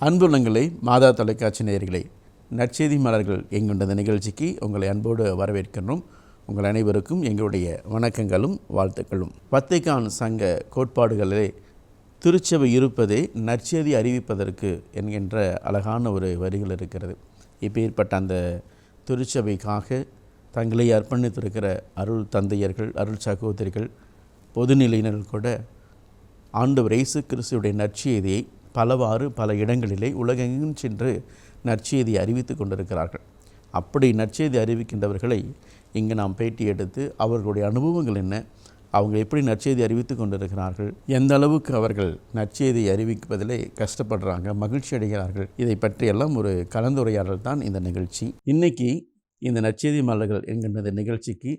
அன்புள்ளங்களே, மாதா தொலைக்காட்சி நேயர்களே, நற்செய்தி மலர்கள் என்கின்ற நிகழ்ச்சிக்கு உங்களை அன்போடு வரவேற்கின்றோம். உங்கள் அனைவருக்கும் எங்களுடைய வணக்கங்களும் வாழ்த்துக்களும். வத்திக்கான் சங்க கோட்பாடுகளிலே திருச்சபை இருப்பதே நற்செய்தி அறிவிப்பதற்கு என்கின்ற அழகான ஒரு வரிகள் இருக்கிறது. இப்பேற்பட்ட அந்த திருச்சபைக்காக தங்களை அர்ப்பணித்திருக்கிற அருள் தந்தையர்கள், அருள் சகோதரிகள், பொதுநிலையினர்கள் கூட ஆண்டவர் இயேசு கிறிஸ்துவுடைய நற்செய்தியை பலவாறு பல இடங்களிலே உலகெங்கும் சென்று நற்செய்தியை அறிவித்து கொண்டிருக்கிறார்கள். அப்படி நற்செய்தி அறிவிக்கின்றவர்களை இங்கு நாம் பேட்டி எடுத்து அவர்களுடைய அனுபவங்கள் என்ன, அவங்க எப்படி நற்செய்தி அறிவித்து கொண்டிருக்கிறார்கள், எந்த அளவுக்கு அவர்கள் நற்செய்தியை அறிவிப்பதிலே கஷ்டப்படுறாங்க, மகிழ்ச்சி அடைகிறார்கள், இதை பற்றியெல்லாம் ஒரு கலந்துரையாடல் தான் இந்த நிகழ்ச்சி. இன்றைக்கி இந்த நற்செய்தி மலர்கள் என்கின்ற நிகழ்ச்சிக்கு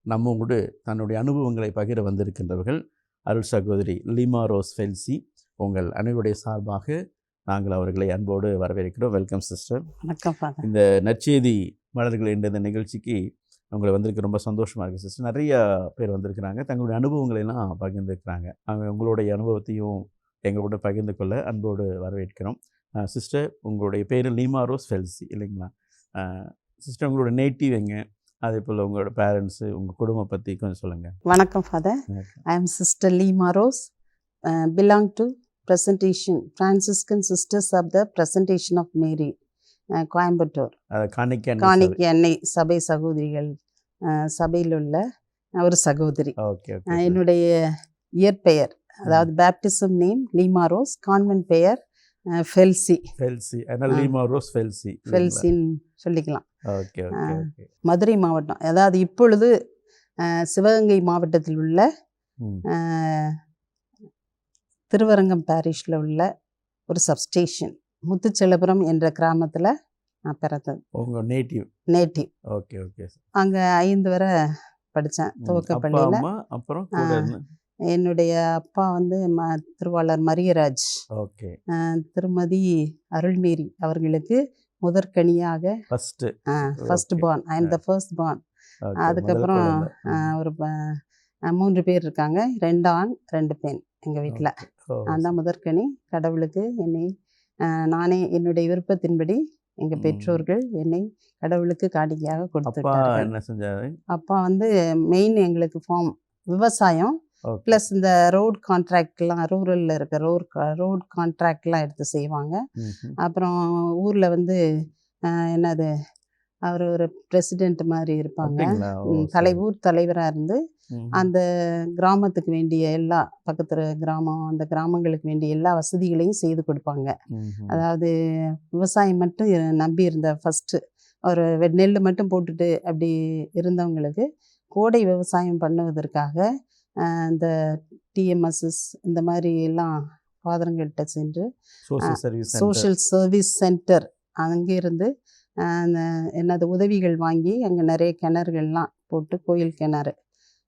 நம்மோடு தன்னுடைய அனுபவங்களை பகிர வந்திருக்கின்றவர்கள் அருள் சகோதரி லீமா ரோஸ் ஃபெல்சி. உங்கள் அனைவருடைய சார்பாக நாங்கள் அவர்களை அன்போடு வரவேற்கிறோம். Welcome sister. வணக்கம். இந்த நற்செய்தி மலர்கள் என்ற இந்த நிகழ்ச்சிக்கு உங்களை வந்திருக்கு ரொம்ப சந்தோஷமாக இருக்குது சிஸ்டர். நிறையா பேர் வந்திருக்கிறாங்க, தங்களுடைய அனுபவங்களெல்லாம் பகிர்ந்துருக்கிறாங்க. அவங்க உங்களுடைய அனுபவத்தையும் எங்களோட பகிர்ந்து கொள்ள அன்போடு வரவேற்கிறோம். சிஸ்டர், உங்களுடைய பேர் லீமா ரோஸ் ஃபெல்சி இல்லைங்களா? சிஸ்டர், உங்களோட நேட்டிவ் எங்கே, அதே போல் உங்களோட பேரண்ட்ஸு, உங்கள் குடும்பம் பற்றி கொஞ்சம் சொல்லுங்கள். வணக்கம் father. I am sister Lima rose, belong to Presentation Franciscan Sisters of the Presentation of Mary, Coimbatore காணிக்கை அன்னை சபை சகோதரிகள் சபையில் உள்ள ஒரு சகோதரி. என்னுடைய இயற்பெயர், அதாவது baptism name Lima rose, convent பெயர் ஃபெல்சி. லீமா ரோஸ் ஃபெல்சி ஃபெல்சின்னு சொல்லிக்கலாம். மதுரை மாவட்டம், அதாவது இப்பொழுது சிவகங்கை மாவட்டத்தில் உள்ள திருவரங்கம் பாரிஷில் உள்ள ஒரு சப்ஸ்டேஷன் முத்துச்செல்லபுரம் என்ற கிராமத்தில் நான் பிறந்தது. உங்கள் நேட்டிவ்? நேட்டிவ். அங்கே 5 வரை படித்தேன் துவக்கப்பள்ளியில். அப்புறம் என்னுடைய அப்பா வந்து திருவாளர் மரியராஜ், திருமதி அருள்மேரி அவர்களுக்கு முதற்கனியாக first born. I am the first born. அதுக்கப்புறம் ஒரு 3 பேர் இருக்காங்க, 2 ஆண் 2 பெண் எங்கள் வீட்டில். நான் தான் முதற்கனி. கடவுளுக்கு என்னை நானே என்னுடைய விருப்பத்தின்படி எங்கள் பெற்றோர்கள் என்னை கடவுளுக்கு காணிக்கையாக கொடுத்துட்டாங்க. என்ன செஞ்சாரு? அப்பா வந்து மெயின் எங்களுக்கு ஃபார்ம் விவசாயம் ப்ளஸ் இந்த ரோட் கான்ட்ராக்ட்லாம், ரூரலில் இருக்க ரோட் கான்ட்ராக்ட்லாம் எடுத்து செய்வாங்க. அப்புறம் ஊரில் வந்து என்னது, அவர் ஒரு பிரசிடெண்ட் மாதிரி இருப்பாங்க, ஊர் தலைவராக இருந்து அந்த கிராமத்துக்கு வேண்டிய எல்லா பக்கத்துல கிராமம், அந்த கிராமங்களுக்கு வேண்டிய எல்லா வசதிகளையும் செய்து கொடுப்பாங்க. அதாவது விவசாயம் மட்டும் நம்பி இருந்த ஃபஸ்ட்டு ஒரு நெல் மட்டும் போட்டுட்டு அப்படி இருந்தவங்களுக்கு கோடை விவசாயம் பண்ணுவதற்காக இந்த டிஎம்எஸ்எஸ் இந்த மாதிரி எல்லாம் ஃபாதருங்கள்கிட்ட சென்று சோஷியல் சர்வீஸ் சென்டர் அங்கேருந்து என்னது உதவிகள் வாங்கி அங்கே நிறைய கிணறுகள்லாம் போட்டு, கோயில் கிணறு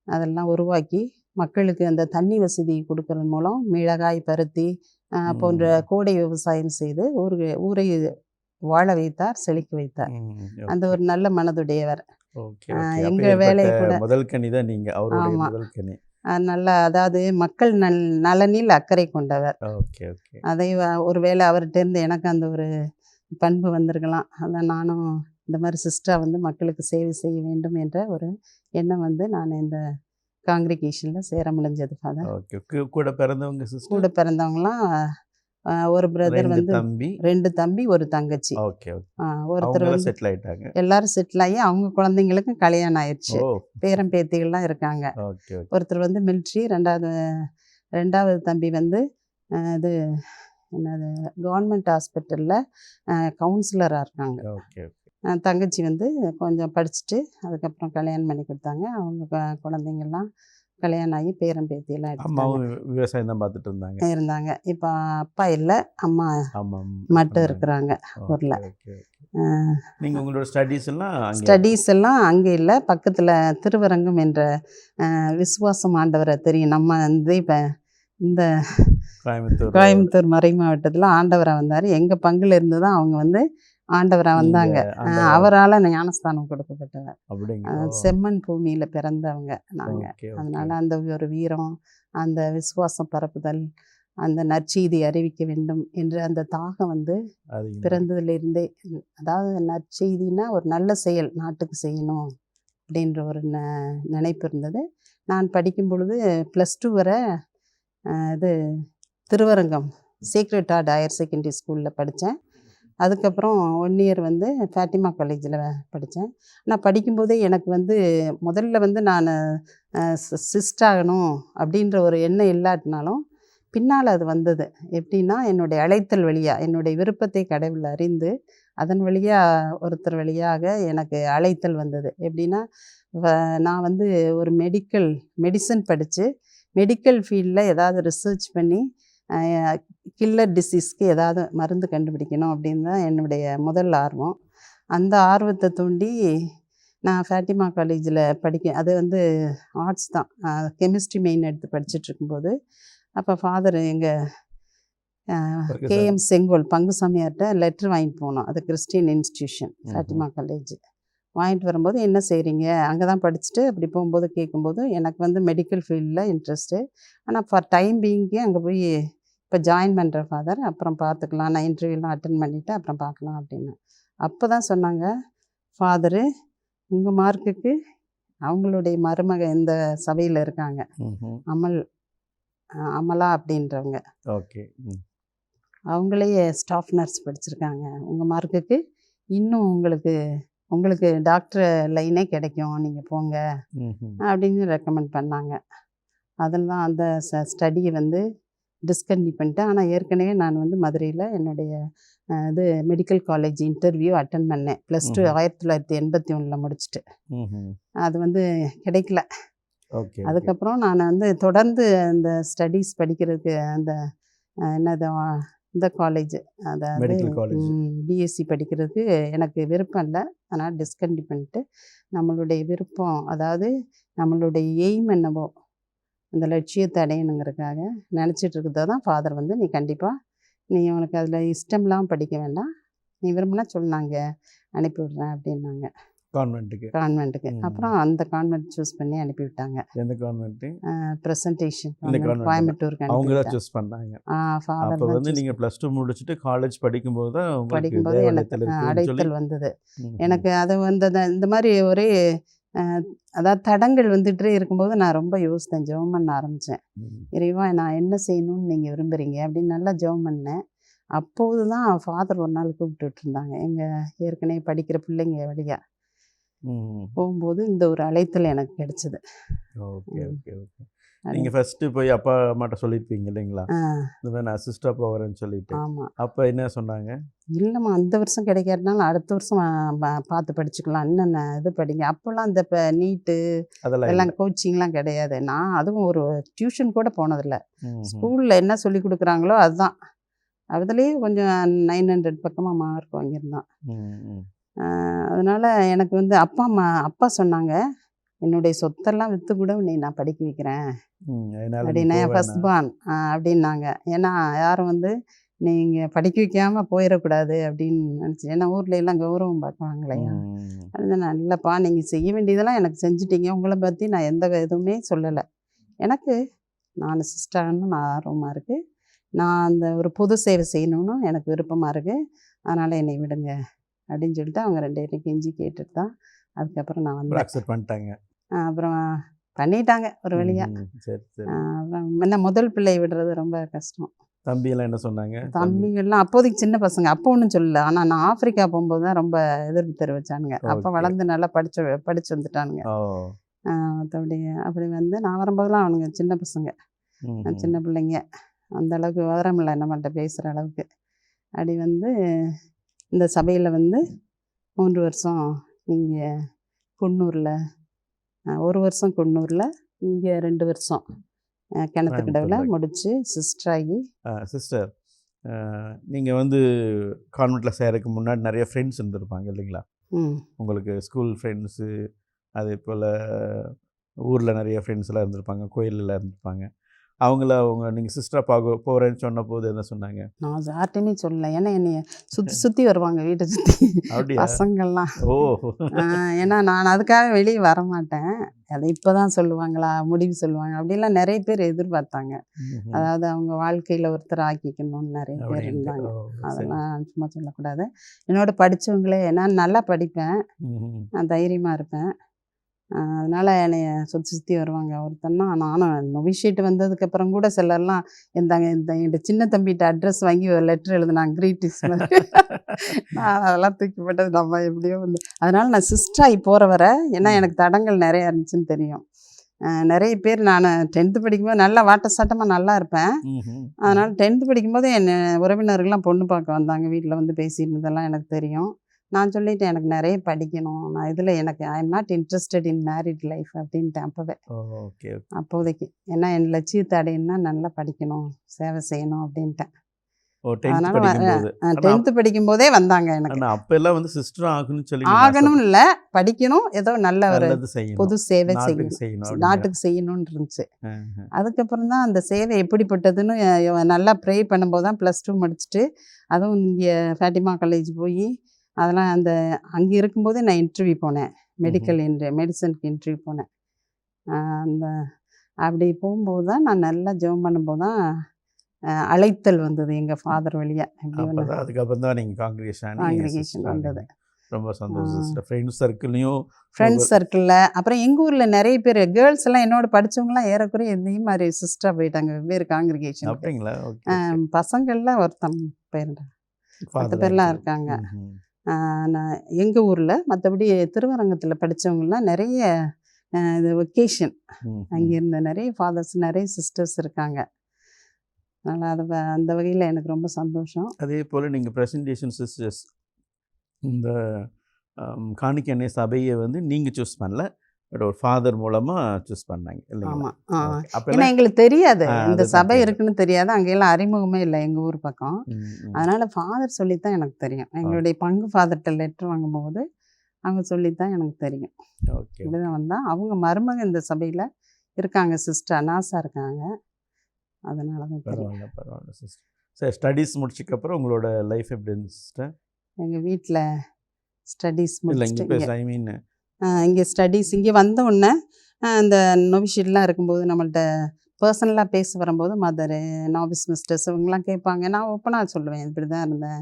அதெல்லாம் உருவாக்கி மக்களுக்கு அந்த தண்ணி வசதி கொடுக்கறது மூலம் மிளகாய், பருத்தி போன்ற கோடை விவசாயம் செய்து ஊரை வாழ வைத்தார், செழிக்க வைத்தார். அந்த ஒரு நல்ல மனதுடையவர். எங்கள் வேலையை கூட நல்லா, அதாவது மக்கள் நலனில் அக்கறை கொண்டவர். அதை ஒருவேளை அவர்கிட்டருந்து எனக்கு அந்த ஒரு பண்பு வந்திருக்கலாம். அதான் நானும் இந்த மாதிரி சிஸ்டராக வந்து மக்களுக்கு சேவை செய்ய வேண்டும் என்ற ஒரு எண்ணம் வந்து நான் இந்த காங்கிரிகேஷனில் சேர முடிஞ்சது. கூட பிறந்தவங்களாம் ஒரு பிரதர் வந்து 2 தம்பி 1 தங்கச்சி. ஒருத்தர் வந்து எல்லாரும் செட்டில் ஆகி அவங்க குழந்தைங்களுக்கும் கல்யாணம் ஆயிடுச்சு, பேரன் பேத்திகள்லாம் இருக்காங்க. ஒருத்தர் வந்து மிலிட்ரி, ரெண்டாவது தம்பி வந்து இது என்னது கவர்மெண்ட் ஹாஸ்பிட்டலில் கவுன்சிலராக இருக்காங்க. தங்கச்சி வந்து கொஞ்சம் படிச்சுட்டு அதுக்கப்புறம் கல்யாணம் பண்ணி கொடுத்தாங்க. அவங்க குழந்தைங்கள்லாம் கல்யாணம் ஆகி பேரன் பேத்தியெல்லாம் விவசாயம் தான் பார்த்துட்டு இருந்தாங்க. இப்போ அப்பா இல்லை, அம்மா மட்டும் இருக்கிறாங்க ஊரில். நீங்கள் உங்களோட ஸ்டடீஸ் எல்லாம் அங்கே இல்லை, பக்கத்தில் திருவரங்கம் என்ற விசுவாசம் ஆண்டவரை தெரியும். நம்ம வந்து இப்போ இந்த கோயம்புத்தூர் மறை மாவட்டத்தில் ஆண்டவராக வந்தார். எங்கள் பங்குல இருந்து தான் அவங்க வந்து ஆண்டவராக வந்தாங்க. அவரால் ஞானஸ்தானம் கொடுக்கப்பட்டவர். செம்மண் பூமியில் பிறந்தவங்க நாங்கள். அதனால் அந்த ஒரு வீரம், அந்த விசுவாசம் பரப்புதல், அந்த நற்செய்தி அறிவிக்க வேண்டும் என்ற அந்த தாகம் வந்து அதிகமா. பிறந்ததிலிருந்தே அதாவது நற்செய்தினா ஒரு நல்ல செயல் நாட்டுக்கு செய்யணும் அப்படின்ற ஒரு நினைப்பு இருந்தது. நான் படிக்கும் பொழுது +2 வரை இது Thiruvarangam Sacred Heart Higher Secondary ஸ்கூலில் படித்தேன். அதுக்கப்புறம் 1 இயர் வந்து ஃபேட்டிமா காலேஜில் படித்தேன். ஆனால் படிக்கும்போதே எனக்கு வந்து முதல்ல வந்து நான் சிஸ்ட் ஆகணும் அப்படின்ற ஒரு எண்ணம் இல்லாட்டினாலும் பின்னால் அது வந்தது. எப்படின்னா என்னுடைய அழைத்தல் வழியாக என்னுடைய விருப்பத்தை கடவுள் அறிந்து அதன் வழியாக ஒருத்தர் வழியாக எனக்கு அழைத்தல் வந்தது. எப்படின்னா நான் வந்து ஒரு மெடிசன் படித்து மெடிக்கல் ஃபீல்டில் ஏதாவது ரிசர்ச் பண்ணி கில்லர் டிசீஸ்க்கு ஏதாவது மருந்து கண்டுபிடிக்கணும் அப்படின்னு தான் என்னுடைய முதல் ஆர்வம். அந்த ஆர்வத்தை தூண்டி நான் ஃபேட்டிமா காலேஜில் அது வந்து ஆர்ட்ஸ் தான். கெமிஸ்ட்ரி மெயின் எடுத்து படிச்சுட்டு இருக்கும்போது அப்போ ஃபாதர் எங்கள் கேஎம் செங்கோல் பங்குசாமியார்கிட்ட லெட்டர் வாங்கிட்டு போனோம். அது கிறிஸ்டியன் இன்ஸ்டியூஷன் ஃபேட்டிமா காலேஜ். வாங்கிட்டு வரும்போது என்ன செய்கிறீங்க அங்கே தான் படிச்சுட்டு அப்படி போகும்போது கேட்கும்போது எனக்கு வந்து மெடிக்கல் ஃபீல்டில் இன்ட்ரெஸ்ட்டு. ஆனால் ஃபார் டைம் பீயிங்க்கு அங்கே போய் இப்போ ஜாயின் பண்ணுற ஃபாதர், அப்புறம் பார்த்துக்கலாம், நான் இன்டர்வியூலாம் அட்டன் பண்ணிவிட்டு அப்புறம் பார்க்கலாம் அப்படின்னு. அப்போ தான் சொன்னாங்க, ஃபாதரு உங்கள் மார்க்குக்கு அவங்களுடைய மருமக இந்த சபையில் இருக்காங்க, அமலா அப்படின்றவங்க. ஓகே. அவங்களே ஸ்டாஃப் நர்ஸ் படிச்சிருக்காங்க. உங்கள் மார்க்குக்கு இன்னும் உங்களுக்கு டாக்டர் லைனே கிடைக்கும், நீங்கள் போங்க அப்படின்னு ரெக்கமெண்ட் பண்ணாங்க. அதெல்லாம் அந்த ஸ்டடியை வந்து டிஸ்கன்டினியூ பண்ணிட்டேன். ஆனால் ஏற்கனவே நான் வந்து மதுரையில் என்னுடைய இது மெடிக்கல் காலேஜ் இன்டர்வியூ அட்டன் பண்ணேன். +2 1981 முடிச்சுட்டு. அது வந்து கிடைக்கல. அதுக்கப்புறம் நான் வந்து தொடர்ந்து அந்த ஸ்டடீஸ் படிக்கிறதுக்கு அந்த என்னது இந்த காலேஜ் அதாவது பிஎஸ்சி படிக்கிறதுக்கு எனக்கு விருப்பம் இல்லை. அதனால் டிஸ்கன்டினியூ பண்ணிட்டு நம்மளுடைய விருப்பம் அதாவது நம்மளுடைய எய்ம் என்னவோ அந்த லட்சியத்தை அடையணுங்கிறதுக்காக நினச்சிட்டு இருக்கிறத தான் ஃபாதர் வந்து நீ கண்டிப்பாக உனக்கு அதில் இஷ்டம்லாம் படிக்க வேண்டாம், நீ விரும்பினா சொன்னாங்க அனுப்பி விட்றேன் அப்படின்னாங்க கான்வென்ட்டுக்கு. அப்புறம் அந்த கான்வென்ட் சூஸ் பண்ணி அனுப்பி விட்டாங்க. எந்த கான்வென்ட்? பிரசன்டேஷன் கோயம்புத்தூருக்கு அவங்க சூஸ் பண்ணாங்க. அப்போ வந்து நீங்கள் +2 முடிச்சுட்டு காலேஜ் படிக்கும்போது தான் எனக்கு அழைத்தல் வந்தது. எனக்கு அது வந்தது இந்த மாதிரி ஒரே அதாவது தடங்கள் வந்துகிட்டே இருக்கும்போது நான் ரொம்ப யோசித்தேன், ஜெபம் பண்ண ஆரம்பித்தேன். இறைவா நான் என்ன செய்யணும்னு நீங்கள் விரும்புகிறீங்க அப்படின்னு நல்லா ஜெபம் பண்ணேன். அப்போது தான் ஃபாதர் ஒரு நாள் கூப்பிட்டுட்டு இருந்தாங்க எங்கள் ஏற்கனவே படிக்கிற பிள்ளைங்க வழியாக. போகும்போது இந்த ஒரு அழைத்தல் எனக்கு கிடைச்சிது. Okay okay okay. நீங்கள் ஃபஸ்ட்டு போய் அப்பா அம்மாட்ட சொல்லியிருப்பீங்க இல்லைங்களா, இந்த மாதிரி நான் அசிஸ்டாக போகிறேன்னு சொல்லிட்டு? ஆமாம். அப்போ என்ன சொன்னாங்க? இல்லைம்மா அந்த வருஷம் கிடைக்காட்டினாலும் அடுத்த வருஷம் பார்த்து படிச்சுக்கலாம், இன்னும் இது படிங்க. அப்போல்லாம் இந்த இப்போ நீட்டு அதெல்லாம் கோச்சிங்லாம் கிடையாது. நான் அதுவும் ஒரு டியூஷன் கூட போனதில்லை. ஸ்கூலில் என்ன சொல்லி கொடுக்குறாங்களோ அதுதான். அதுலேயே கொஞ்சம் 900 பக்கமாக மார்க் வாங்கியிருந்தான். அதனால் எனக்கு வந்து அப்பா சொன்னாங்க, என்னுடைய சொத்தெல்லாம் விற்று கூட உன்னை நான் படிக்க வைக்கிறேன் அப்படின்னா, ஃபஸ்ட் பார்ன் அப்படின்னாங்க. ஏன்னா யாரும் வந்து நீங்கள் படிக்க வைக்காமல் போயிடக்கூடாது அப்படின்னு நினச்சி, ஏன்னா ஊரில் எல்லாம் கௌரவம் பார்க்குவாங்க இல்லையா. அது நான் இல்லைப்பா நீங்கள் செய்ய வேண்டியதெல்லாம் எனக்கு செஞ்சுட்டீங்க, உங்களை பற்றி நான் எந்த எதுவுமே சொல்லலை. எனக்கு நான் சிஸ்டர்னு நான் ஆர்வமாக இருக்குது, நான் அந்த ஒரு பொது சேவை செய்யணும்னு எனக்கு விருப்பமாக இருக்குது, அதனால் என்னை விடுங்க அப்படின்னு சொல்லிட்டு அவங்க 2 பேரும் கெஞ்சி கேட்டுட்டு தான் அதுக்கப்புறம் நான் வந்து அக்செப்ட் பண்ணிட்டாங்க. அப்புறம் பண்ணிட்டாங்க ஒரு வழியாக. சரி சரி. என்ன முதல் பிள்ளை விடுறது ரொம்ப கஷ்டம். தம்பியெல்லாம் என்ன சொன்னாங்க? தம்பிகள்லாம் அப்போதைக்கு சின்ன பசங்க, அப்போ ஒன்றும் சொல்லலை. ஆனால் நான் ஆப்பிரிக்கா போகும்போது தான் ரொம்ப எதிர்ப்பு தெரிவித்தானுங்க. அப்போ வளர்ந்து நல்லா படித்து வந்துட்டானுங்க. மற்றபடி அப்படி வந்து நான் வரும்போதெல்லாம் அவனுங்க சின்ன பசங்க, சின்ன பிள்ளைங்க, அந்த அளவுக்கு விவரம் இல்லை நம்மள்கிட்ட பேசுகிற அளவுக்கு. அப்படி வந்து இந்த சபையில் வந்து 3 வருஷம் இங்கே குன்னூரில், 1 வருஷம் குன்னூரில், இங்கே 2 வருஷம் கிணத்துக்கடவில் முடித்து சிஸ்டராகி. சிஸ்டர், நீங்கள் வந்து கான்வெண்ட்டில் சேரதுக்கு முன்னாடி நிறைய ஃப்ரெண்ட்ஸ் இருந்திருப்பாங்க இல்லைங்களா? உங்களுக்கு ஸ்கூல் ஃப்ரெண்ட்ஸு, அதே போல் ஊரில் நிறைய ஃப்ரெண்ட்ஸ்லாம் இருந்திருப்பாங்க, கோயிலில் இருந்திருப்பாங்க. அவங்க நீங்கள் சிஸ்டராக பார்க்க போகிறேன்னு சொன்ன போது என்ன சொன்னாங்க? நான் யார்ட்டையுமே சொல்லலை. ஏன்னா என்னைய சுற்றி சுற்றி வருவாங்க வீட்டை சுற்றி அப்படியா? பசங்கள்லாம். ஓ! ஏன்னா நான் அதுக்காக வெளியே வரமாட்டேன். அதை இப்போ தான் சொல்லுவாங்களா, முடிவு சொல்லுவாங்க அப்படிலாம் நிறைய பேர் எதிர்பார்த்தாங்க. அதாவது அவங்க வாழ்க்கையில் ஒருத்தர் ஆக்கிக்கணும்னு நிறைய பேர் இருந்தாங்க. அதெல்லாம் சும்மா சொல்லக்கூடாது. என்னோட படித்தவங்களே, நான் நல்லா படிப்பேன், நான் தைரியமாக இருப்பேன். அதனால் என்னைய சுற்றி சுற்றி வருவாங்க. ஒருத்தன்னா நானும் நொவிஷேட் வந்ததுக்கப்புறம் கூட சிலர்லாம் என்கிட்ட சின்ன தம்பிகிட்ட அட்ரஸ் வாங்கி ஒரு லெட்டர் எழுதுனாங்க, கிரீட்டிங்ஸ் மாதிரி. நான் அதெல்லாம் தூக்கி போட்டது நம்ம எப்படியோ வந்து. அதனால் நான் சிஸ்டராகி போகிற வர, ஏன்னா எனக்கு தடங்கள் நிறையா இருந்துச்சுன்னு தெரியும். நிறைய பேர் நான் 10th படிக்கும்போது நல்லா வாட்ட சாட்டமாக நல்லா இருப்பேன். அதனால் 10th படிக்கும்போது என் உறவினர்கள்லாம் பொண்ணு பார்க்க வந்தாங்க, வீட்டில் வந்து பேசியிருந்ததெல்லாம் எனக்கு தெரியும். நான் சொல்லிட்டேன், எனக்கு நிறைய படிக்கணும், நான் இதில் எனக்கு I am not interested in married life அப்படின்ட்டேன் அப்போவே. ஓகே. அப்போதைக்கு ஏன்னா என் லட்சியத்தை அடையணும்னா நல்லா படிக்கணும், சேவை செய்யணும் அப்படின்ட்டேன். அதனால் 10th படிக்கும்போதே வந்தாங்க எனக்கு. அப்போல்லாம் வந்து சிஸ்டர் ஆகணும்னு சொல்லி ஆகணும் இல்லை, படிக்கணும், ஏதோ நல்ல ஒரு பொது சேவை செய்யணும், நாட்டுக்கு செய்யணும்னு இருந்துச்சு. அதுக்கப்புறம் தான் அந்த சேவை எப்படிப்பட்டதுன்னு நல்லா ப்ரே பண்ணும்போது தான் +2 முடிச்சுட்டு, அதுவும் இங்கே ஃபேட்டிமா காலேஜ் போய் அதெல்லாம் அங்கே இருக்கும்போதே நான் இன்டர்வியூ போனேன், மெடிசனுக்கு இன்டர்வியூ போனேன். அப்படி போகும்போது தான் நான் நல்லா ஜெபம் பண்ணும்போது தான் அழைத்தல் வந்தது எங்கள் ஃபாதர் வழியாக. இப்படி ஒன்று அதுக்கப்புறம் தான் நீங்கள் காங்கிரிகேஷன் வந்தது. ரொம்ப சந்தோஷம். ஃப்ரெண்ட்ஸ் சர்க்கிளில் அப்புறம் எங்கள் ஊரில் நிறைய பேர் கேர்ள்ஸ் எல்லாம் என்னோட படித்தவங்களாம் ஏறக்குறைய இதே மாதிரி சிஸ்டராக போயிட்டாங்க வெவ்வேறு காங்கிரிகேஷன். அப்படிங்களா? பசங்களில் ஒருத்தன் பேர் 10 பேர்லாம் இருக்காங்க. நான் எங்கள் ஊரில், மற்றபடி திருவரங்கத்தில் படித்தவங்களாம் நிறைய இது வெக்கேஷன் அங்கே இருந்த நிறைய ஃபாதர்ஸ், நிறைய சிஸ்டர்ஸ் இருக்காங்க. அதனால் அந்த வகையில் எனக்கு ரொம்ப சந்தோஷம். அதே போல் நீங்கள் ப்ரெசன்டேஷன் சிஸ்டர்ஸ் இந்த காணிக்கை அன்னை சபையை வந்து நீங்கள் சூஸ் பண்ணல, பட் ஒரு ஃபாதர் மூலமாக சூஸ் பண்ணாங்க இல்லைங்களா? ஆமாம். ஏன்னா எங்களுக்கு தெரியாது இந்த சபை இருக்குன்னு தெரியாது, அங்கெல்லாம் அறிமுகமே இல்லை எங்கள் ஊர் பக்கம். அதனால் ஃபாதர் சொல்லித்தான் எனக்கு தெரியும். எங்களுடைய பங்கு ஃபாதர்கிட்ட லெட்டர் வாங்கும்போது அவங்க சொல்லித்தான் எனக்கு தெரியும். இப்படிதான் வந்தால் அவங்க மருமக இந்த சபையில் இருக்காங்க, சிஸ்டர் அனாசா இருக்காங்க. அதனால தான் பரவாயில்ல சிஸ்டர். சரி, ஸ்டடீஸ் முடிச்சதுக்கப்புறம் உங்களோட லைஃப் எப்படி இருந்துச்சு சிஸ்டர்? எங்கள் வீட்டில் ஸ்டடீஸ் முடிச்சுட்டு இங்கே ஸ்டடீஸ் இங்கே வந்த உடனே இந்த நொவிஷீட்லாம் இருக்கும்போது நம்மள்ட்ட பர்சனலாக பேச வரும்போது மதரு, நாவிஸ் மிஸ்டர்ஸ் இவங்கெல்லாம் கேட்பாங்க. நான் ஓப்பனாக சொல்லுவேன், இப்படி தான் இருந்தேன்,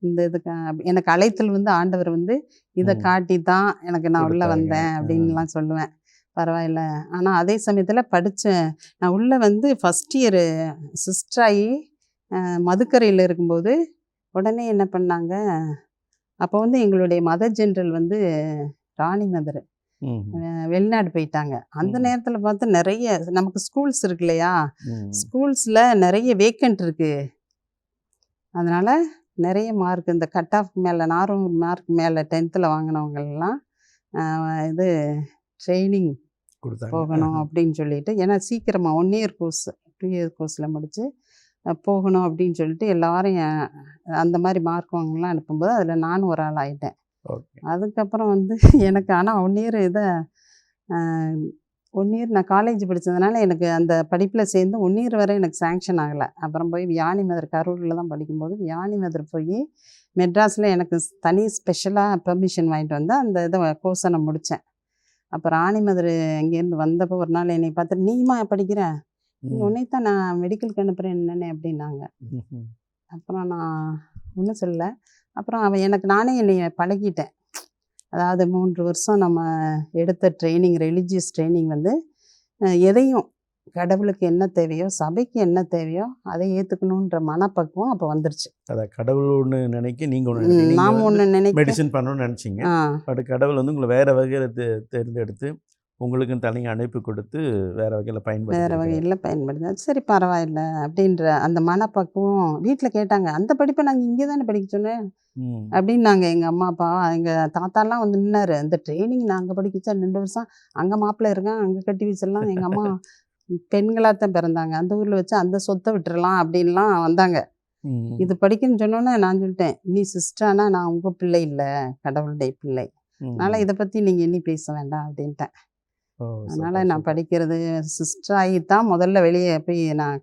இந்த இதுக்கு எனக்கு அழைத்தல் வந்து ஆண்டவர் வந்து இதை காட்டி தான் எனக்கு நான் உள்ளே வந்தேன் அப்படின்லாம் சொல்லுவேன். பரவாயில்ல. ஆனால் அதே சமயத்தில் படித்தேன். நான் உள்ளே வந்து ஃபஸ்ட் இயரு சிஸ்டராகி மதுக்கரையில் இருக்கும்போது உடனே என்ன பண்ணாங்க, அப்போ வந்து எங்களுடைய மதர் ஜென்ரல் வந்து ராணி மதர் வெளிநாடு போயிட்டாங்க. அந்த நேரத்தில் பார்த்து நிறைய நமக்கு ஸ்கூல்ஸ் இருக்கு இல்லையா, ஸ்கூல்ஸில் நிறைய வேக்கண்ட் இருக்குது. அதனால் நிறைய மார்க் இந்த கட் ஆஃப் மேலே 400 மார்க் மேலே 10th வாங்கினவங்கெல்லாம் இது ட்ரைனிங் போகணும் அப்படின்னு சொல்லிட்டு, ஏன்னா சீக்கிரமாக 1 இயர் கோர்ஸ் 2 இயர் கோர்ஸில் முடித்து போகணும் அப்படின்னு சொல்லிட்டு எல்லாரும் அந்த மாதிரி மார்க் வாங்கலாம் அனுப்பும்போது அதில் நானும் ஒரு ஆள் ஆகிட்டேன். அதுக்கப்புறம் வந்து எனக்கு ஆனால் 1 இயர் 1 இயர் நான் காலேஜ் படித்ததுனால எனக்கு அந்த படிப்பில் சேர்ந்து 1 இயர் வரை எனக்கு சேங்ஷன் ஆகலை. அப்புறம் போய் வியானி மதர் கரூரில் தான் படிக்கும்போது வியானி மதர் போய் மெட்ராஸில் எனக்கு தனி ஸ்பெஷலாக பெர்மிஷன் வாங்கிட்டு வந்து அந்த இதை கோர்ஸை நான் முடித்தேன். அப்போ ராணி மதர் அங்கேருந்து வந்தப்போ ஒரு நாள் என்னை பார்த்துட்டு, நீமா படிக்கிற, நீ உன்னைத்தான் நான் மெடிக்கலுக்கு அனுப்புகிறேன் என்னென்ன அப்படின்னாங்க. அப்புறம் நான் ஒன்றும் சொல்லலை. அப்புறம் நானே என்னை பழகிட்டேன். அதாவது 3 வருஷம் நம்ம எடுத்த ட்ரைனிங், ரிலீஜியஸ் ட்ரைனிங் வந்து எதையும் கடவுளுக்கு என்ன தேவையோ, சபைக்கு என்ன தேவையோ அதை ஏற்றுக்கணுன்ற மனப்பக்குவம் அப்போ வந்துருச்சு. அதை கடவுள் ஒன்று நினைக்க நீங்கள் நாம் ஒன்று நினைக்க மெடிசன் பண்ணணும்னு நினச்சிங்க. பட் கடவுள் வந்து உங்களை வேறு வகையில் தேர்ந்தெடுத்து உங்களுக்குன்னு தனியாக அழைப்பு கொடுத்து வேறு வகையில் பயன்படுது. சரி பரவாயில்ல அப்படின்ற அந்த மனப்பக்குவம். வீட்டில் கேட்டாங்க, அந்த படிப்பை நாங்கள் இங்கே தானே படிக்க சொன்னேன் அப்படின்னாங்க எங்கள் அம்மா அப்பா. எங்கள் தாத்தாலாம் வந்து நின்னாரு, அந்த ட்ரைனிங் நாங்கள் படிக்கச்சா 2 வருஷம் அங்கே மாப்பிள்ளை இருக்கான், அங்கே கட்டி வச்சிடலாம். எங்கள் அம்மா பெண்களாக தான் பிறந்தாங்க, அந்த ஊரில் வச்சு அந்த சொத்தை விட்டுறலாம் அப்படின்லாம் வந்தாங்க. இது படிக்கணும்னு சொன்னோன்னே நான் சொல்லிட்டேன், நீ சிஸ்டரானா நான் உங்கள் பிள்ளை இல்லை, கடவுளுடைய பிள்ளை, அதனால் இதை பற்றி நீங்கள் இனி பேச வேண்டாம் அப்படின்ட்டேன். ஓ! அதனால் சூப்பர், நான் சூப்பர். படிக்கிறது சிஸ்டர் ஆகி தான் முதல்ல வெளியே போய் நான்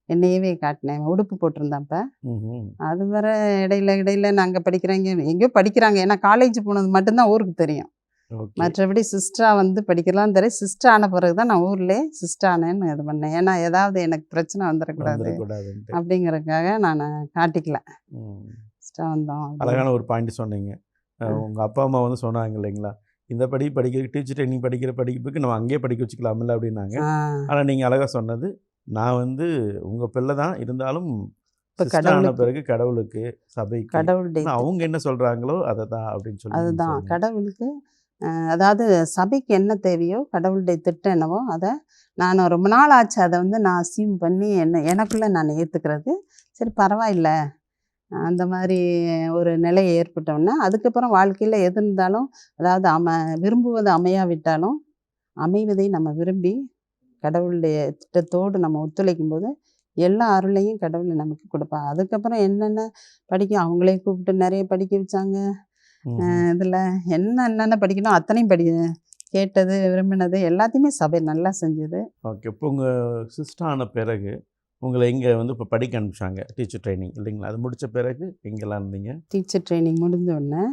என்னையவே காட்டினேன். உடுப்பு போட்டிருந்தேன் அப்போ. ம்ஹ்ம். அது வர இடையில இடையில நாங்கள் படிக்கிறாங்க எங்கேயோ படிக்கிறாங்க. ஏன்னா காலேஜ் போனது மட்டும்தான் ஊருக்கு தெரியும். ஓகே. மற்றபடி சிஸ்டராக வந்து படிக்கலாம் தெரியும். சிஸ்டர் ஆன பிறகு தான் நான் ஊர்லேயே சிஸ்டர் ஆனேன்னு இது பண்ணேன். ஏன்னா ஏதாவது எனக்கு பிரச்சனை வந்துடக்கூடாது வந்துடக்கூடாதுன்ட்டு. அப்படிங்கிறதுக்காக நான் காட்டிக்கல. ம். சிஸ்டர் வந்தோம் அப்படின்னு. அழகான ஒரு பாயிண்ட் சொன்னீங்க. உங்க அப்பா, அம்மா வந்து சொன்னாங்க இல்லைங்களா? இந்த படிக்கிற டீச்சர் ட்ரெயினிங் படிக்கிற படிப்புக்கு நம்ம அங்கேயே படிக்க வச்சுக்கலாம்ல அப்படின்னாங்க. ஆ ஆனா நீங்க அழகா சொன்னது, நான் வந்து உங்க பிள்ளை தான் இருந்தாலும் இப்போ சிஸ்டர் ஆன கடவுளுக்கு பிறகு கடவுளுக்கு, சபைக்கு கடவுளுடைய ஆனா அவங்க என்ன சொல்றாங்களோ அதை தான் அப்படின்னு சொல்லி நீங்க அதுதான் சொன்னீங்க. கடவுளுக்கு அதாவது சபைக்கு என்ன தேவையோ கடவுளுடைய திட்டம் என்னவோ அதை நான் ரொம்ப நாள் ஆச்சு அதை வந்து நான் அசியூம் பண்ணி எனக்குள்ளே நான் ஏற்றுக்கிறது. சரி பரவாயில்ல அந்த மாதிரி ஒரு நிலை ஏற்பட்டோன்னா அதுக்கப்புறம் வாழ்க்கையில் எது இருந்தாலும் அதாவது விரும்புவது அமையாவிட்டாலும் அமைவதை நம்ம விரும்பி கடவுளுடைய திட்டத்தோடு நம்ம ஒத்துழைக்கும் போது எல்லா அருளையும் கடவுள் நமக்கு கொடுப்பாங்க. அதுக்கப்புறம் என்னென்ன படிக்க அவங்களே கூப்பிட்டு நிறைய படிக்க வச்சாங்க. ம்ஹ்ம். இதில் என்னென்ன படிக்கணும் அத்தனையும் கேட்டது விரும்பினது எல்லாத்தையுமே சபை நல்லா செஞ்சது. ஓகே. இப்போ உங்க சிஸ்டர் ஆன பிறகு உங்களை எங்கே வந்து இப்போ படிக்க அனுப்பிச்சாங்க டீச்சர் ட்ரைனிங் இல்லைங்களா? அது முடித்த பிறகு எங்கெல்லாம் இருந்தீங்க? டீச்சர் ட்ரைனிங் முடிஞ்ச உடனே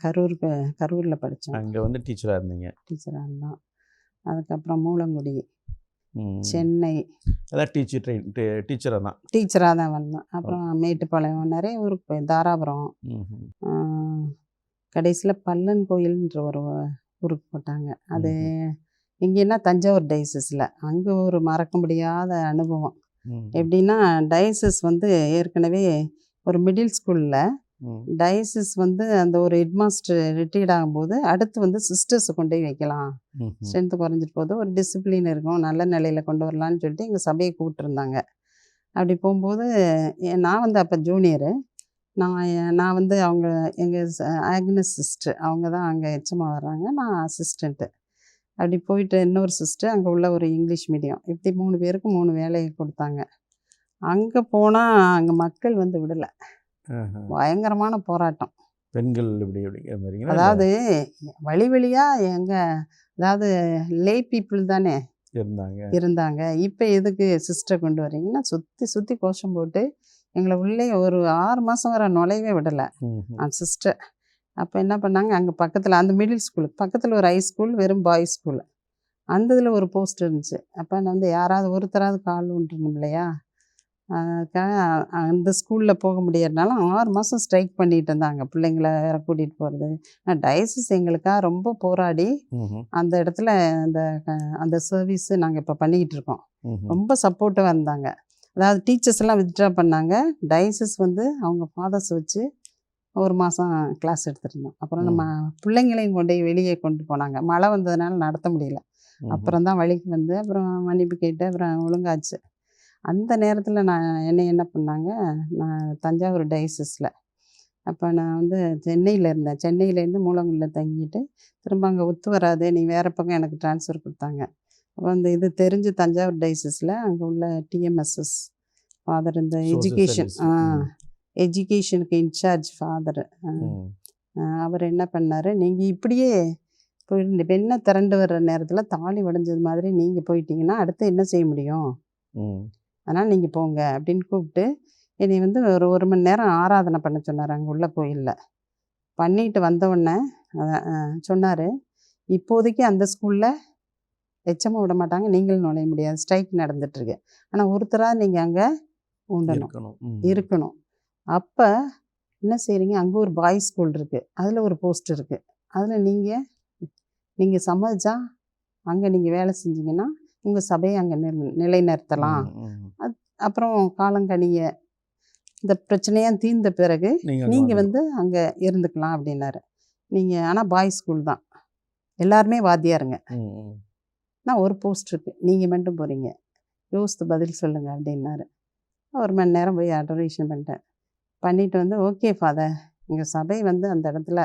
கரூரில் படித்தோம். அங்கே வந்து டீச்சராக இருந்தீங்க. டீச்சராக இருந்தோம். அதுக்கப்புறம் மூலங்குடி, ம். சென்னை அதான் டீச்சராக தான். டீச்சராக தான் வந்தோம். அப்புறம் மேட்டுப்பாளையம் நிறைய ஊருக்கு போய் தாராபுரம், ம்ஹ்ம். கடைசியில் பல்லன் கோயில்ன்ற ஒரு ஊருக்கு போட்டாங்க. அது ம்ஹ்ம். எங்கேன்னா தஞ்சாவூர் டயசிஸில். அங்கே ஒரு மறக்க முடியாத அனுபவம். ம். எப்படின்னா டயசிஸ் வந்து ஏற்கனவே ஒரு மிடில் ஸ்கூலில் ம். டயசிஸ் வந்து அந்த ஒரு ஹெட்மாஸ்டர் ரிட்டையர்ட் ஆகும்போது அடுத்து வந்து சிஸ்டர்ஸை கொண்டு போய் வைக்கலாம். ம்ஹ்ம். ஸ்ட்ரென்த்து குறைஞ்சிட்டு போகுது, ஒரு டிசிப்ளின் இருக்கும், நல்ல நிலையில் கொண்டு வரலான்னு சொல்லிட்டு எங்கள் சபையை கூப்பிட்டுருந்தாங்க. அப்படி போகும்போது நான் வந்து அப்போ ஜூனியரு. நான் வந்து அவங்க எங்கள் ஆக்னஸ் சிஸ்டர் அவங்க தான் அங்கே எச்சமா வர்றாங்க, நான் அசிஸ்டண்ட்டு. அப்படி போயிட்டு இன்னொரு சிஸ்டர் அங்கே உள்ள ஒரு இங்கிலீஷ் மீடியம், இப்படி 3 பேருக்கு 3 வேலையை கொடுத்தாங்க. அங்கே போனால் அங்கே மக்கள் வந்து விடலை, ஆஹா. பயங்கரமான போராட்டம். பெண்கள் இப்படி அப்படிங்கிற மாதிரிங்களா? அதாவது வழி வழியாக அதாவது லே பீப்புள் தானே இருந்தாங்க. இப்போ எதுக்கு சிஸ்டர் கொண்டு வரீங்கன்னா சுற்றி சுற்றி கோஷம் போட்டு எங்களை உள்ளே ஒரு 6 மாதம் வரை நுழையவே விடலை ம்ஹ்ம். அந்த சிஸ்டர். அப்போ என்ன பண்ணாங்க, அங்கே பக்கத்தில் அந்த மிடில் ஸ்கூலுக்கு பக்கத்தில் ஒரு ஹை ஸ்கூல், வெறும் பாய்ஸ் ஸ்கூல். அந்த இதில் ஒரு போஸ்ட் இருந்துச்சு. அப்போ நான் வந்து யாராவது ஒருத்தராவது கால் விட்டுருணும் இல்லையா? அதுக்காக அந்த ஸ்கூலில் போக முடியறதுனால 6 மாதம் ஸ்ட்ரைக் பண்ணிட்டு இருந்தாங்க, பிள்ளைங்கள வேற கூட்டிகிட்டு போகிறது. டயசிஸ் எங்களுக்காக ரொம்ப போராடி ம்ஹ்ம். அந்த இடத்துல அந்த அந்த சர்வீஸு நாங்கள் இப்போ பண்ணிக்கிட்டு இருக்கோம். ம்ஹ்ம். ரொம்ப சப்போர்ட்டிவாக இருந்தாங்க. அதாவது டீச்சர்ஸ் எல்லாம் வித்ட்ரா பண்ணாங்க. டயசிஸ் வந்து அவங்க ஃபாதர்ஸ் வச்சு 1 மாதம் கிளாஸ் எடுத்துருந்தோம். அப்புறம் நம்ம பிள்ளைங்களையும் கொண்டு போய் வெளியே கொண்டு போனாங்க. மழை வந்ததுனால நடத்த முடியல. ம்ஹ்ம். அப்புறம் தான் வழிக்கு வந்து அப்புறம் மன்னிப்பு கேட்டு அப்புறம் ஒழுங்காச்சு. அந்த நேரத்தில் என்னை என்ன பண்ணாங்க, நான் தஞ்சாவூர் டயசிஸில் அப்போ நான் வந்து சென்னையில் இருந்தேன். சென்னையிலேருந்து மூலங்குடியில் தங்கிட்டு திரும்ப அங்கே ஒத்து வராது, நீ வேறு பக்கம் எனக்கு ட்ரான்ஸ்ஃபர் கொடுத்தாங்க. அப்போ அந்த இது தெரிஞ்சு தஞ்சாவூர் டயசிஸில் அங்கே உள்ள டிஎம்எஸ்எஸ் ஃபாதர், இந்த எஜுகேஷன் எஜுகேஷனுக்கு இன்சார்ஜ் ஃபாதர், அவர் என்ன பண்ணார், நீங்கள் இப்படியே போயிட்டு பெண்ணை திரண்டு வர்ற நேரத்தில் தாலி உடைஞ்சது மாதிரி நீங்கள் போயிட்டீங்கன்னா அடுத்து என்ன செய்ய முடியும், அதனால் நீங்கள் போங்க அப்படின்னு கூப்பிட்டு என்னை வந்து ஒரு மணி நேரம் ஆராதனை பண்ண சொன்னார் அங்கே உள்ள கோயிலில். பண்ணிட்டு வந்தவுடனே சொன்னார், இப்போதைக்கு அந்த ஸ்கூலில் எச்சமாக விட மாட்டாங்க, நீங்களும் நுழைய முடியாது, ஸ்ட்ரைக் நடந்துட்டுருக்கு, ஆனால் ஒருத்தராக நீங்கள் அங்கே இருக்கணும். அப்போ என்ன செய்கிறீங்க, அங்கே ஒரு பாய்ஸ் ஸ்கூல் இருக்குது, அதில் ஒரு போஸ்ட் இருக்குது, அதில் நீங்கள் சம்மதிச்சா அங்கே நீங்கள் வேலை செஞ்சீங்கன்னா உங்கள் சபையை அங்கே நிலைநிறுத்தலாம். அப்புறம் காலங்கனிய இந்த பிரச்சனையாக தீர்ந்த பிறகு நீங்கள் வந்து அங்கே இருந்துக்கலாம் அப்படின்னாரு. நீங்கள் ஆனால் பாய்ஸ் ஸ்கூல் தான், எல்லாருமே வாத்தியாருங்க, நான் ஒரு போஸ்ட் இருக்குது, நீங்கள் மட்டும் போகிறீங்க, யோசித்து பதில் சொல்லுங்கள் அப்படின்னாரு. 1 மணி நேரம் போய் அடரேஷன் பண்ணிட்டு வந்து, ஓகே ஃபாதர், எங்கள் சபை வந்து அந்த இடத்துல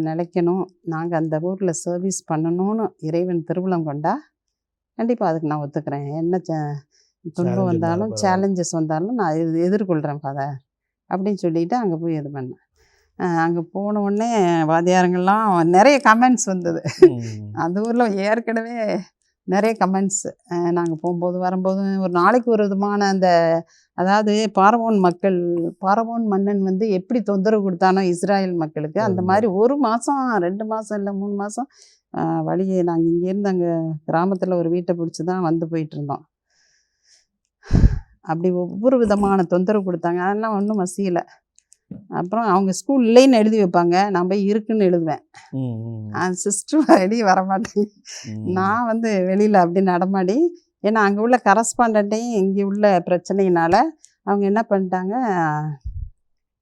நிலைக்கணும், நாங்கள் அந்த ஊரில் சர்வீஸ் பண்ணணும்னு இறைவன் திருவுளம் கொண்டா கண்டிப்பாக அதுக்கு நான் ஒத்துக்கிறேன், என்ன துன்பம் வந்தாலும் சேலஞ்சஸ் வந்தாலும் நான் எதிர்கொள்கிறேன் ஃபாதர் அப்படின்னு சொல்லிட்டு அங்கே போய் இது பண்ணேன். அங்கே போன உடனே வாத்தியாருங்கெல்லாம் நிறைய கமெண்ட்ஸ் வந்தது. அந்த ஊரில் ஏற்கனவே நிறைய கமெண்ட்ஸ். நாங்கள் போகும்போது வரும்போது ஒரு நாளைக்கு ஒரு விதமான அந்த அதாவது பார்வோன் மன்னன் வந்து எப்படி தொந்தரவு கொடுத்தானோ இஸ்ராயல் மக்களுக்கு, அந்த மாதிரி 1 மாதம் 2 மாதம் இல்லை 3 மாதம் வழியே நாங்கள் இங்கேருந்து அங்கே கிராமத்தில் ஒரு வீட்டை பிடிச்சி தான் வந்து போயிட்டு இருந்தோம். அப்படி ஒவ்வொரு விதமான தொந்தரவு கொடுத்தாங்க. அதெல்லாம் ஒன்றும் மசியலை. அப்புறம் அவங்க ஸ்கூல் இல்லைன்னு எழுதி வைப்பாங்க, நான் போய் இருக்குன்னு எழுதுவேன். சிஸ்டர் வெளியே வரமாட்டேங்க. நான் வந்து வெளியில் அப்படி நடமாடி, ஏன்னா அங்கே உள்ள கரஸ்பாண்டையும் இங்கே உள்ள பிரச்சனையினால அவங்க என்ன பண்ணிட்டாங்க,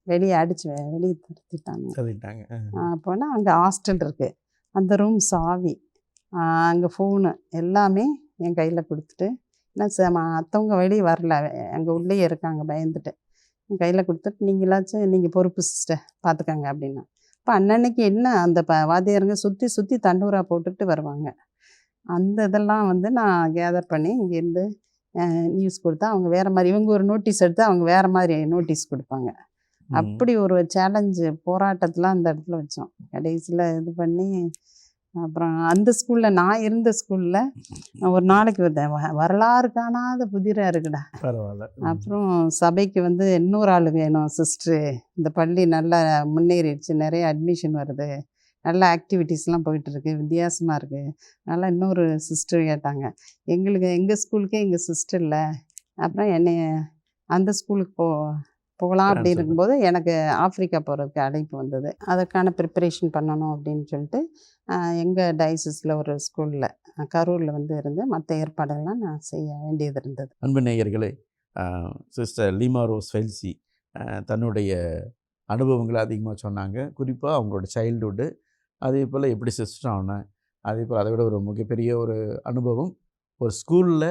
வெளியே வெளியே துரத்திட்டாங்க. அப்போனா அங்கே ஹாஸ்டல் இருக்குது, அந்த ரூம் சாவி, அங்கே ஃபோனு எல்லாமே என் கையில் கொடுத்துட்டு, என்ன மற்றவங்க வெளியே வரல, அங்கே உள்ளே இருக்காங்க பயந்துட்டு, என் கையில் கொடுத்துட்டு நீங்கள் பொறுப்பு சிஸ்டர் பார்த்துக்கங்க அப்படின்னா. இப்போ அன்னன்னைக்கு என்ன அந்த வாத்தியாருங்க சுற்றி சுற்றி தண்டூரா போட்டுட்டு வருவாங்க. அந்த இதெல்லாம் வந்து நான் கேதர் பண்ணி இங்கேருந்து நியூஸ் கொடுத்தா அவங்க வேறு மாதிரி, இவங்க ஒரு நோட்டீஸ் எடுத்து அவங்க வேறு மாதிரி நோட்டீஸ் கொடுப்பாங்க. அப்படி ஒரு சேலஞ்சு போராட்டத்தில் அந்த இடத்துல வச்சோம். கடைசியில் இது பண்ணி அப்புறம் அந்த ஸ்கூலில், நான் இருந்த ஸ்கூலில் ஒரு நாளைக்கு வரலாறு காணாத புதிராக இருக்குடா, பரவாயில்ல. அப்புறம் சபைக்கு வந்து இன்னொரு ஆள் வேணும் சிஸ்டரு, இந்த பள்ளி நல்லா முன்னேறிடுச்சு, நிறைய அட்மிஷன் வருது, நல்ல ஆக்டிவிட்டீஸ்லாம் போயிட்டுருக்கு, வித்தியாசமாக இருக்குது, நல்லா இன்னொரு சிஸ்டர் கேட்டாங்க. எங்கள் ஸ்கூலுக்கே எங்கள் சிஸ்டர் இல்லை. அப்புறம் என்னை அந்த ஸ்கூலுக்கு போகலாம் அப்படி இருக்கும்போது எனக்கு ஆஃப்ரிக்கா போகிறதுக்கு அழைப்பு வந்தது. அதற்கான ப்ரிப்பரேஷன் பண்ணணும் அப்படின்னு சொல்லிட்டு எங்கள் டயசிஸில் ஒரு ஸ்கூலில் கரூரில் வந்து இருந்து மற்ற ஏற்பாடுகள்லாம் நான் செய்ய வேண்டியது இருந்தது. அன்பு நேயர்களே, சிஸ்டர் லீமா ரோஸ் ஃபெல்சி தன்னுடைய அனுபவங்களை அதிகமாக சொன்னாங்க. குறிப்பாக அவங்களோட சைல்டுஹுட்டு, அதே போல் எப்படி சிஸ்டர் ஆனேன், அதே போல் அதை விட ஒரு மிகப்பெரிய ஒரு அனுபவம், ஒரு ஸ்கூலில்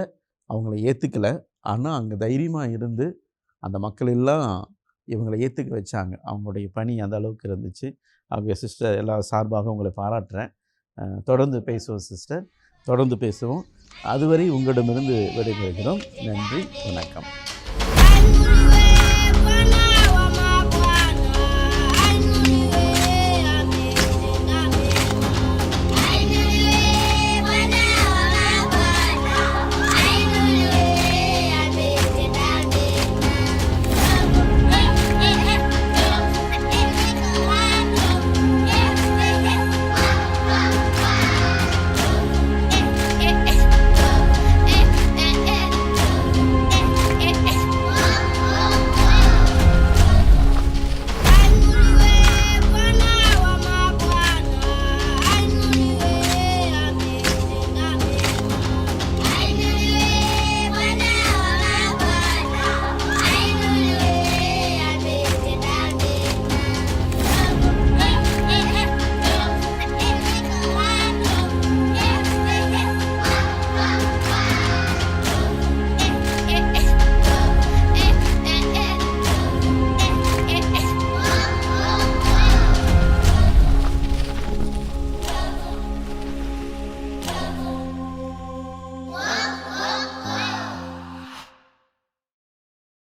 அவங்கள ஏற்றுக்கலை, ஆனால் அங்கே தைரியமாக இருந்து அந்த மக்கள் எல்லாம் இவங்களை ஏற்றுக்க வச்சாங்க. அவங்களுடைய பணி அந்த அளவுக்கு இருந்துச்சு. அவங்க சிஸ்டர் எல்லா சார்பாக உங்களை பாராட்டுறேன். தொடர்ந்து பேசுவோம் சிஸ்டர், தொடர்ந்து பேசுவோம். அதுவரை உங்களிடமிருந்து விடைபெறுகிறோம். நன்றி, வணக்கம்.